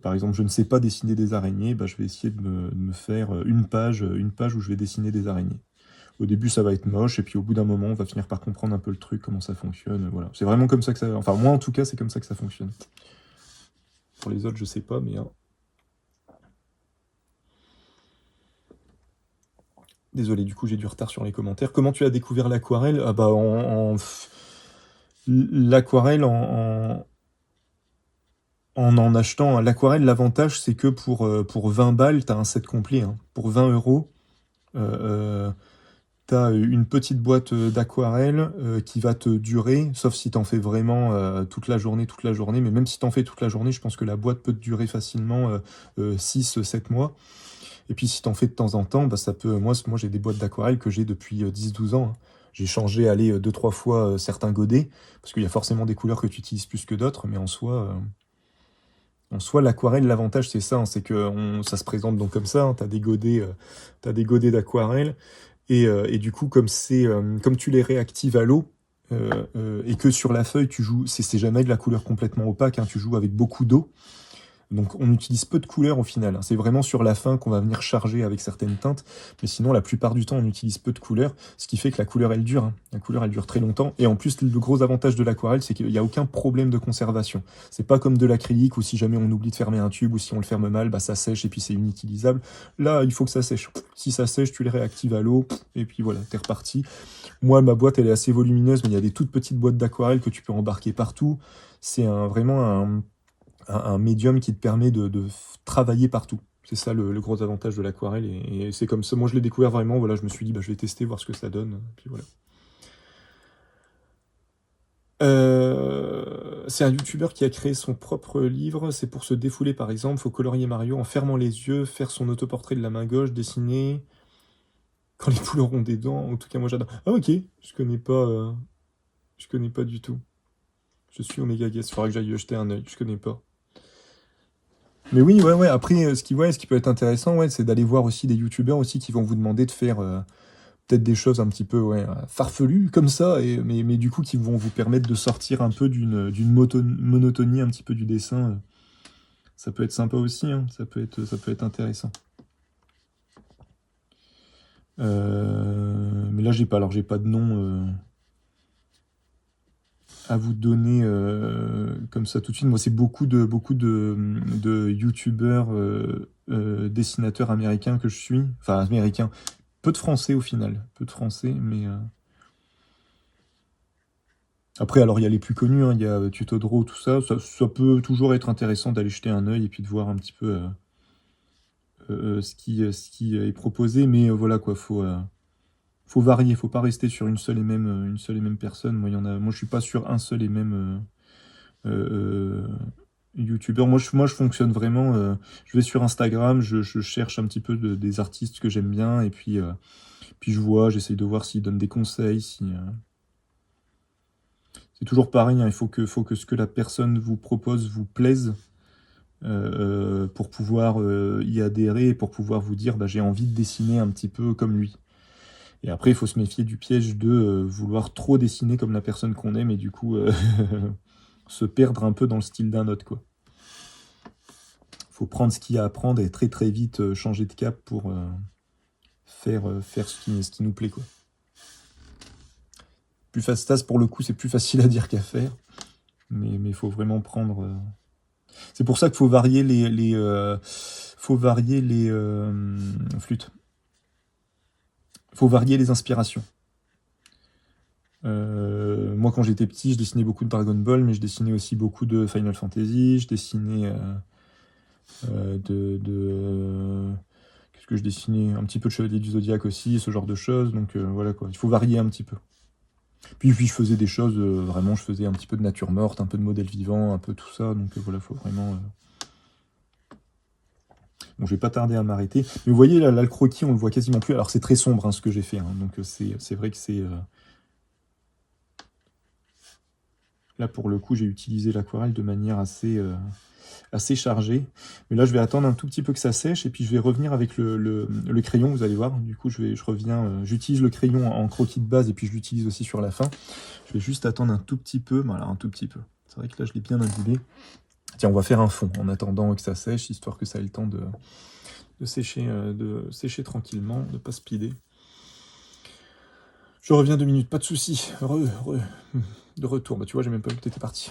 par exemple, je ne sais pas dessiner des araignées, bah, je vais essayer de me faire une page où je vais dessiner des araignées. Au début, ça va être moche, et puis au bout d'un moment, on va finir par comprendre un peu le truc, comment ça fonctionne. Voilà. C'est vraiment comme ça que ça. Enfin, moi en tout cas, c'est comme ça que ça fonctionne. Pour les autres, je sais pas, mais. Désolé, du coup, j'ai du retard sur les commentaires. Comment tu as découvert l'aquarelle? Ah bah, l'aquarelle en achetant l'aquarelle, l'avantage, c'est que pour 20 balles, tu as un set complet, hein. Pour 20 euros, Tu as une petite boîte d'aquarelle qui va te durer, sauf si tu en fais vraiment toute la journée, mais même si tu en fais toute la journée, je pense que la boîte peut te durer facilement 6-7 mois. Et puis si tu en fais de temps en temps, bah, ça peut. Moi j'ai des boîtes d'aquarelle que j'ai depuis 10-12 ans, hein. J'ai changé, allez, 2-3 fois certains godets, parce qu'il y a forcément des couleurs que tu utilises plus que d'autres, mais en soi, l'aquarelle, l'avantage, c'est ça, hein, c'est que ça se présente donc comme ça, hein, t'as des godets d'aquarelle, et du coup, comme tu les réactives à l'eau, et que sur la feuille, tu joues, c'est jamais de la couleur complètement opaque, hein, tu joues avec beaucoup d'eau, donc on utilise peu de couleurs au final, hein. C'est vraiment sur la fin qu'on va venir charger avec certaines teintes, mais sinon la plupart du temps on utilise peu de couleurs, ce qui fait que la couleur elle dure, hein. La couleur elle dure très longtemps, et en plus le gros avantage de l'aquarelle c'est qu'il n'y a aucun problème de conservation. C'est pas comme de l'acrylique où si jamais on oublie de fermer un tube ou si on le ferme mal, bah ça sèche et puis c'est inutilisable. Là il faut que ça sèche. Si ça sèche tu les réactives à l'eau et puis voilà, t'es reparti. Moi ma boîte elle est assez volumineuse, mais il y a des toutes petites boîtes d'aquarelle que tu peux embarquer partout. C'est vraiment un médium qui te permet de travailler partout. C'est ça le gros avantage de l'aquarelle. Et c'est comme ça. Moi, je l'ai découvert vraiment. Voilà, je me suis dit, bah, je vais tester, voir ce que ça donne. Puis voilà. C'est un youtubeur qui a créé son propre livre. C'est pour se défouler, par exemple. Faut colorier Mario en fermant les yeux, faire son autoportrait de la main gauche, dessiner quand les poules auront des dents. En tout cas, moi, j'adore. Ah, ok. Je connais pas du tout. Je suis Omega Guess. Faudra que j'aille y jeter un œil. Je connais pas. Mais oui, ouais, ouais. Après, ce qui peut être intéressant, ouais, c'est d'aller voir aussi des youtubeurs aussi qui vont vous demander de faire peut-être des choses un petit peu ouais, farfelues comme ça, mais du coup qui vont vous permettre de sortir un peu d'une monotonie un petit peu du dessin. Ça peut être sympa aussi, hein, ça peut être intéressant. Mais là, j'ai pas de nom à vous donner comme ça tout de suite. Moi, c'est beaucoup de youtubeurs, dessinateurs américains que je suis. Enfin, américains. Peu de français au final. Peu de français, mais... Après, alors, il y a les plus connus, hein, il y a Tutodro, tout ça. Ça peut toujours être intéressant d'aller jeter un œil et puis de voir un petit peu ce qui est proposé. Mais voilà, quoi, faut varier. Faut pas rester sur une seule et même personne. Moi, je suis pas sur un seul et même... youtubeur. Moi, je fonctionne vraiment. Je vais sur Instagram, je cherche un petit peu des artistes que j'aime bien, et puis j'essaye de voir s'ils donnent des conseils. C'est toujours pareil, hein, il faut que ce que la personne vous propose vous plaise pour pouvoir y adhérer et pour pouvoir vous dire bah, j'ai envie de dessiner un petit peu comme lui. Et après, il faut se méfier du piège de vouloir trop dessiner comme la personne qu'on aime et du coup se perdre un peu dans le style d'un autre, quoi. Faut prendre ce qu'il y a à prendre et très très vite changer de cap pour faire ce qui nous plaît, quoi. Plus facile, pour le coup, c'est plus facile à dire qu'à faire, mais il faut vraiment prendre. C'est pour ça qu'il faut varier les flûtes. Faut varier les inspirations. Moi, quand j'étais petit, je dessinais beaucoup de Dragon Ball, mais je dessinais aussi beaucoup de Final Fantasy. Je dessinais qu'est-ce que je dessinais? Un petit peu de Chevalier du Zodiaque aussi, ce genre de choses. Donc voilà quoi, il faut varier un petit peu. Puis je faisais des choses, vraiment, je faisais un petit peu de nature morte, un peu de modèle vivant, un peu tout ça. Donc voilà, faut vraiment. Bon, je vais pas tarder à m'arrêter. Mais vous voyez, là, le croquis, on le voit quasiment plus. Alors c'est très sombre hein, ce que j'ai fait. Hein. Donc c'est vrai que c'est. Là, pour le coup, j'ai utilisé l'aquarelle de manière assez chargée. Mais là, je vais attendre un tout petit peu que ça sèche et puis je vais revenir avec le crayon, vous allez voir. Du coup, je reviens, j'utilise le crayon en croquis de base et puis je l'utilise aussi sur la fin. Je vais juste attendre un tout petit peu. Voilà, un tout petit peu. C'est vrai que là, je l'ai bien imbibé. Tiens, on va faire un fond en attendant que ça sèche, histoire que ça ait le temps de sécher tranquillement, de ne pas speeder. Je reviens 2 minutes, pas de soucis. De retour. Bah tu vois, j'ai même pas vu que t'étais parti.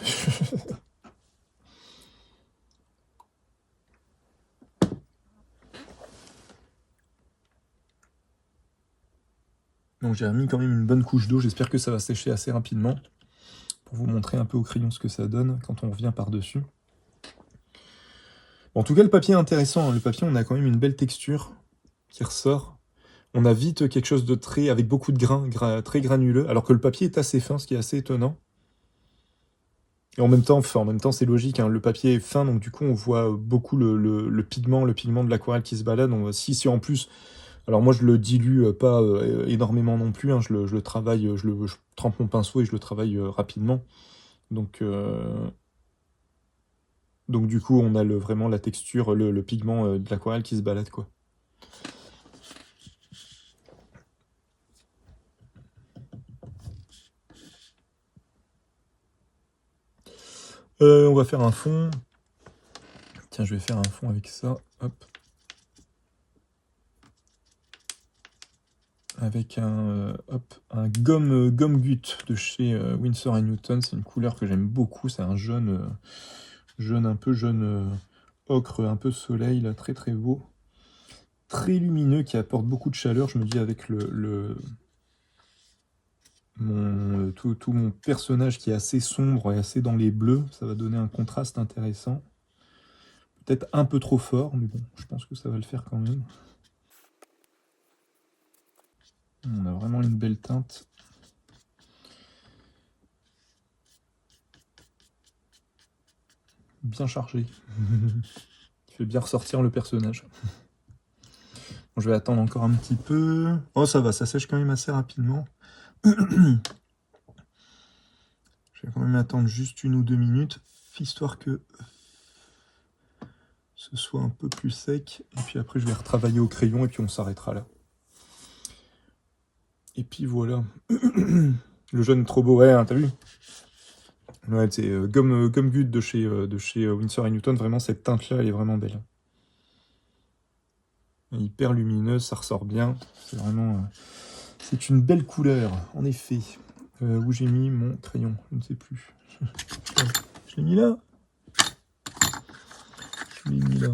Donc j'ai mis quand même une bonne couche d'eau. J'espère que ça va sécher assez rapidement pour vous montrer un peu au crayon ce que ça donne quand on revient par-dessus. Bon, en tout cas, le papier est intéressant. Le papier, on a quand même une belle texture qui ressort. on a vite quelque chose de très, avec beaucoup de grains, très granuleux, alors que le papier est assez fin, ce qui est assez étonnant. Et en même temps, enfin, en même temps, c'est logique, hein, le papier est fin, donc du coup, on voit beaucoup le pigment de l'aquarelle qui se balade. Si en plus, alors moi, je le dilue pas énormément non plus, hein, je le travaille, je trempe mon pinceau et je le travaille rapidement. Donc du coup, on a vraiment la texture, le pigment de l'aquarelle qui se balade, quoi. On va faire un fond. Tiens, je vais faire un fond avec ça. Hop. Avec un gomme gut de chez Winsor & Newton. C'est une couleur que j'aime beaucoup. C'est un jaune, un peu jaune ocre, un peu soleil, là, très très beau. Très lumineux, qui apporte beaucoup de chaleur. Je me dis avec tout mon personnage qui est assez sombre et assez dans les bleus, ça va donner un contraste intéressant. Peut-être un peu trop fort, mais bon, je pense que ça va le faire quand même. On a vraiment une belle teinte. Bien chargé. Qui fait bien ressortir le personnage. Bon, je vais attendre encore un petit peu. Oh, ça va, ça sèche quand même assez rapidement. Je vais quand même attendre juste 1 ou 2 minutes, histoire que ce soit un peu plus sec. Et puis après, je vais retravailler au crayon et puis on s'arrêtera là. Et puis voilà. Le jaune est trop beau, ouais, hein, t'as vu? Ouais, c'est gomme gut de chez Winsor & Newton. Vraiment, cette teinte-là, elle est vraiment belle. Hyper lumineuse, ça ressort bien. C'est vraiment... c'est une belle couleur, en effet. Où j'ai mis mon crayon? Je ne sais plus. Je l'ai mis là. Je l'ai mis là.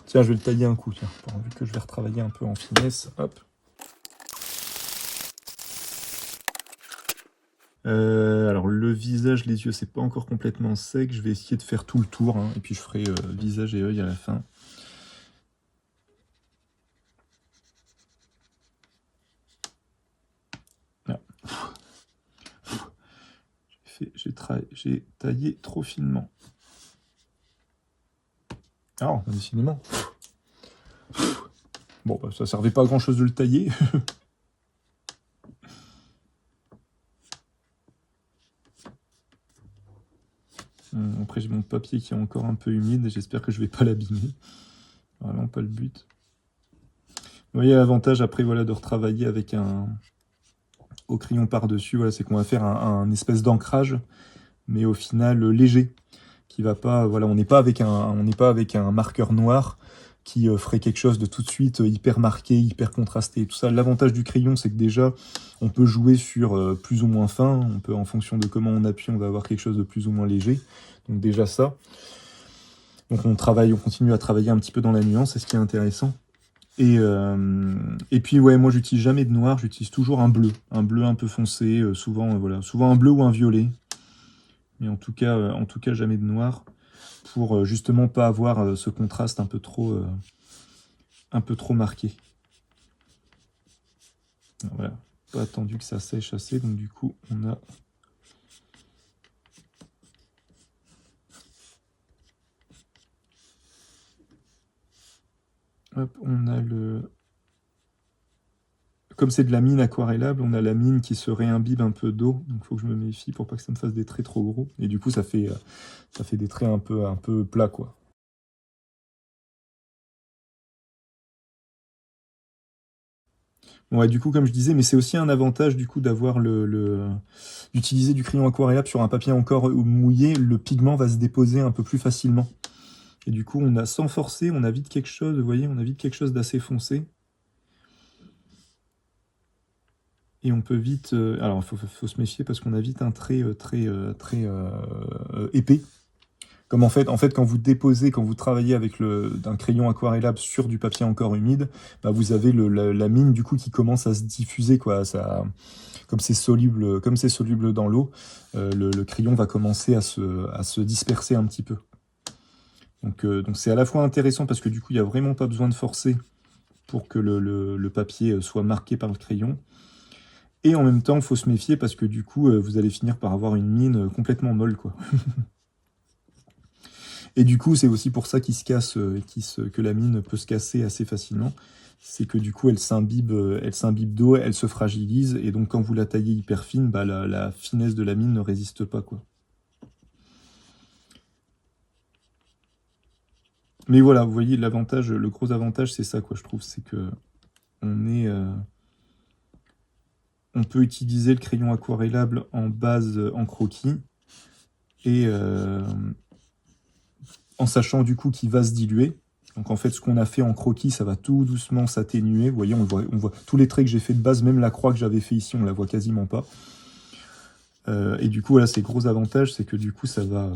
Tiens, je vais le tailler un coup, tiens, vu que je vais retravailler un peu en finesse. Hop. Alors le visage, les yeux, c'est pas encore complètement sec. Je vais essayer de faire tout le tour, hein, et puis je ferai visage et œil à la fin. Ah. J'ai taillé trop finement. Ah, décidément. Bon, bah, ça servait pas à grand chose de le tailler. Après, j'ai mon papier qui est encore un peu humide et j'espère que je vais pas l'abîmer. Vraiment pas le but. Vous voyez, l'avantage après, voilà, de retravailler avec au crayon par-dessus, voilà, c'est qu'on va faire un espèce d'ancrage, mais au final léger, qui va pas, voilà, on n'est pas avec un marqueur noir qui ferait quelque chose de tout de suite hyper marqué, hyper contrasté, tout ça. L'avantage du crayon, c'est que déjà, on peut jouer sur plus ou moins fin, on peut, en fonction de comment on appuie, on va avoir quelque chose de plus ou moins léger, donc déjà ça. Donc on continue à travailler un petit peu dans la nuance, c'est ce qui est intéressant. Et puis ouais, moi j'utilise jamais de noir, j'utilise toujours un bleu un peu foncé, souvent voilà, souvent un bleu ou un violet, mais en tout cas jamais de noir, pour justement pas avoir ce contraste un peu trop marqué. Alors, voilà, pas attendu que ça sèche assez, donc du coup on a le... Comme c'est de la mine aquarellable, on a la mine qui se réimbibe un peu d'eau, donc il faut que je me méfie pour pas que ça me fasse des traits trop gros. Et du coup, ça fait des traits un peu plats, quoi. Ouais, du coup, comme je disais, mais c'est aussi un avantage du coup d'avoir d'utiliser du crayon aquarellable sur un papier encore mouillé, le pigment va se déposer un peu plus facilement. Et du coup, sans forcer, on a vite quelque chose, vous voyez, on a vite quelque chose d'assez foncé. Et on peut vite... alors, il faut se méfier parce qu'on a vite un trait très épais. Comme en fait, quand vous déposez, quand vous travaillez avec d'un crayon aquarellable sur du papier encore humide, bah vous avez la mine du coup qui commence à se diffuser, quoi. Comme c'est soluble dans l'eau, le crayon va commencer à se disperser un petit peu. Donc c'est à la fois intéressant parce que du coup il n'y a vraiment pas besoin de forcer pour que le papier soit marqué par le crayon. Et en même temps, il faut se méfier parce que du coup, vous allez finir par avoir une mine complètement molle, quoi. Et du coup, c'est aussi pour ça qu'il se casse, que la mine peut se casser assez facilement. C'est que du coup, elle s'imbibe d'eau, elle se fragilise, et donc quand vous la taillez hyper fine, bah, la finesse de la mine ne résiste pas, quoi. Mais voilà, vous voyez, l'avantage, le gros avantage, c'est ça, quoi, je trouve, c'est que on peut utiliser le crayon aquarellable en base en croquis, et en sachant du coup qu'il va se diluer. Donc en fait, ce qu'on a fait en croquis, ça va tout doucement s'atténuer. Vous voyez, on voit tous les traits que j'ai fait de base, même la croix que j'avais fait ici, on la voit quasiment pas. Et du coup, voilà, c'est le gros avantage, c'est que du coup, ça va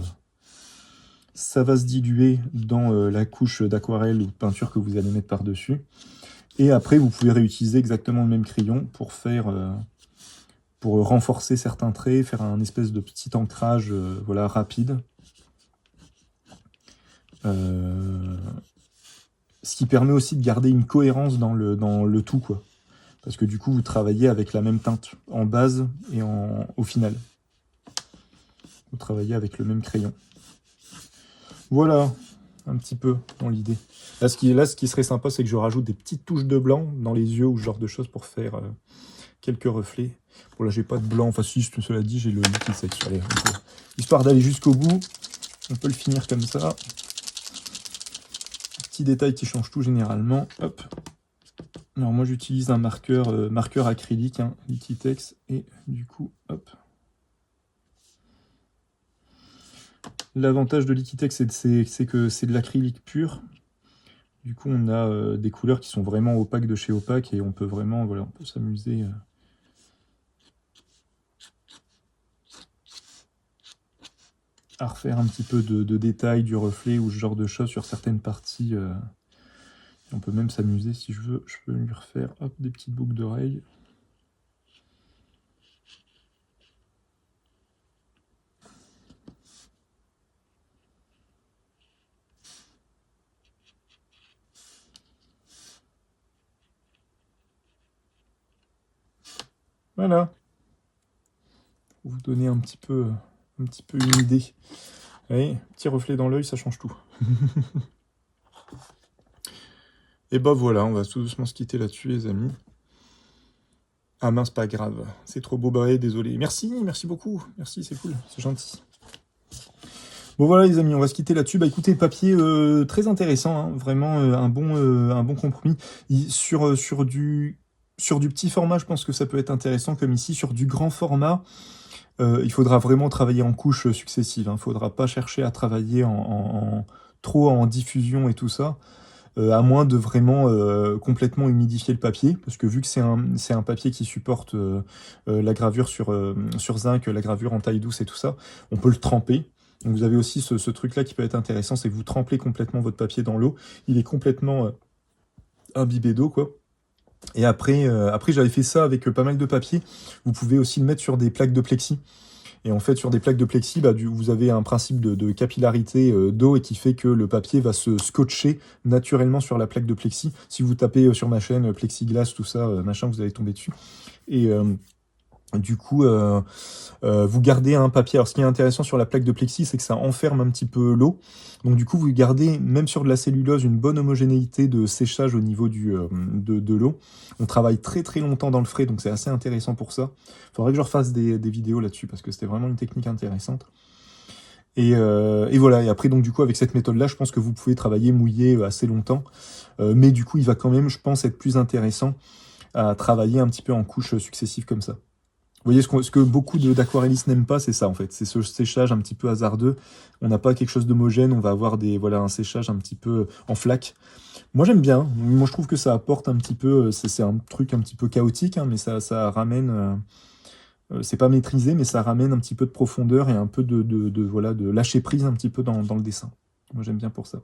se diluer dans la couche d'aquarelle ou de peinture que vous allez mettre par-dessus. Et après, vous pouvez réutiliser exactement le même crayon pour pour renforcer certains traits, faire un espèce de petit ancrage voilà, rapide. Ce qui permet aussi de garder une cohérence dans le tout, quoi. Parce que du coup, vous travaillez avec la même teinte en base et au final. Vous travaillez avec le même crayon. Voilà, un petit peu dans l'idée. Là, ce qui serait sympa, c'est que je rajoute des petites touches de blanc dans les yeux ou ce genre de choses pour faire quelques reflets. Bon, là, j'ai pas de blanc. Enfin, si, cela dit, j'ai le liquide sec. Allez, histoire d'aller jusqu'au bout, on peut le finir comme ça. Petit détail qui change tout généralement. Hop. Alors, moi, j'utilise un marqueur acrylique, hein, Liquitex, et du coup, hop. L'avantage de Liquitex, c'est que c'est de l'acrylique pur. Du coup, on a des couleurs qui sont vraiment opaques de chez opaque, et on peut vraiment, voilà, on peut s'amuser à refaire un petit peu de détails, du reflet ou ce genre de choses sur certaines parties. On peut même s'amuser, si je veux, je peux lui refaire hop, des petites boucles d'oreilles. Voilà. Pour vous donner un petit peu une idée. Vous voyez, petit reflet dans l'œil, ça change tout. Et bah voilà, on va tout doucement se quitter là-dessus, les amis. Ah mince, pas grave. C'est trop beau, bah désolé. Merci beaucoup. Merci, c'est cool, c'est gentil. Bon voilà les amis, on va se quitter là-dessus. Bah écoutez, papier très intéressant, hein, vraiment un bon compromis. Sur du petit format, je pense que ça peut être intéressant, comme ici. Sur du grand format, il faudra vraiment travailler en couches successives. Il ne faudra pas chercher à travailler trop en diffusion et tout ça. À moins de vraiment complètement humidifier le papier, parce que vu que c'est un papier qui supporte la gravure sur zinc, la gravure en taille douce et tout ça, on peut le tremper. Donc vous avez aussi ce truc-là qui peut être intéressant, c'est que vous trempez complètement votre papier dans l'eau, il est complètement imbibé d'eau, quoi. Et après j'avais fait ça avec pas mal de papier. Vous pouvez aussi le mettre sur des plaques de plexi. Et en fait, sur des plaques de plexi, bah, vous avez un principe de capillarité d'eau et qui fait que le papier va se scotcher naturellement sur la plaque de plexi. Si vous tapez sur ma chaîne plexiglas, tout ça, machin, vous allez tomber dessus. Et du coup, vous gardez un papier. Alors, ce qui est intéressant sur la plaque de plexi, c'est que ça enferme un petit peu l'eau. Donc, du coup, vous gardez, même sur de la cellulose, une bonne homogénéité de séchage au niveau de l'eau. On travaille très très longtemps dans le frais, donc c'est assez intéressant pour ça. Il faudrait que je refasse des vidéos là-dessus, parce que c'était vraiment une technique intéressante. Et voilà, et après, donc du coup, avec cette méthode-là, je pense que vous pouvez travailler mouillé assez longtemps. Mais du coup, il va quand même, je pense, être plus intéressant à travailler un petit peu en couches successives comme ça. Vous voyez, ce que beaucoup d'aquarellistes n'aiment pas, c'est ça en fait. C'est ce séchage un petit peu hasardeux. On n'a pas quelque chose d'homogène, on va avoir un séchage un petit peu en flaque. Moi j'aime bien, moi je trouve que ça apporte un petit peu, c'est un truc un petit peu chaotique, hein, mais ça ramène, c'est pas maîtrisé, mais ça ramène un petit peu de profondeur et un peu de lâcher prise un petit peu dans le dessin. Moi j'aime bien pour ça.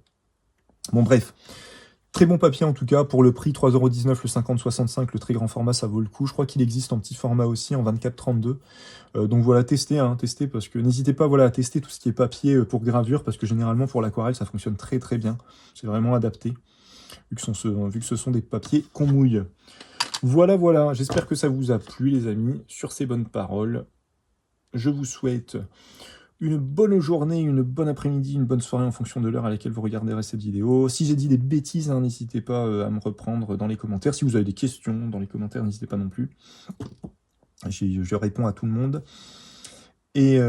Bon bref. Très bon papier en tout cas, pour le prix, 3,19 € le 50-65, le très grand format, ça vaut le coup. Je crois qu'il existe en petit format aussi, en 24-32. Donc voilà, testez, parce que n'hésitez pas à tester tout ce qui est papier pour gravure, parce que généralement pour l'aquarelle, ça fonctionne très très bien. C'est vraiment adapté. vu que ce sont des papiers qu'on mouille. Voilà, j'espère que ça vous a plu les amis. Sur ces bonnes paroles, je vous souhaite une bonne journée, une bonne après-midi, une bonne soirée en fonction de l'heure à laquelle vous regarderez cette vidéo. Si j'ai dit des bêtises, hein, n'hésitez pas à me reprendre dans les commentaires. Si vous avez des questions dans les commentaires, n'hésitez pas non plus. Je réponds à tout le monde. Et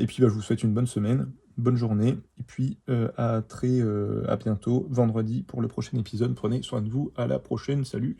puis je vous souhaite une bonne semaine, bonne journée, et puis à bientôt, vendredi, pour le prochain épisode. Prenez soin de vous, à la prochaine, salut.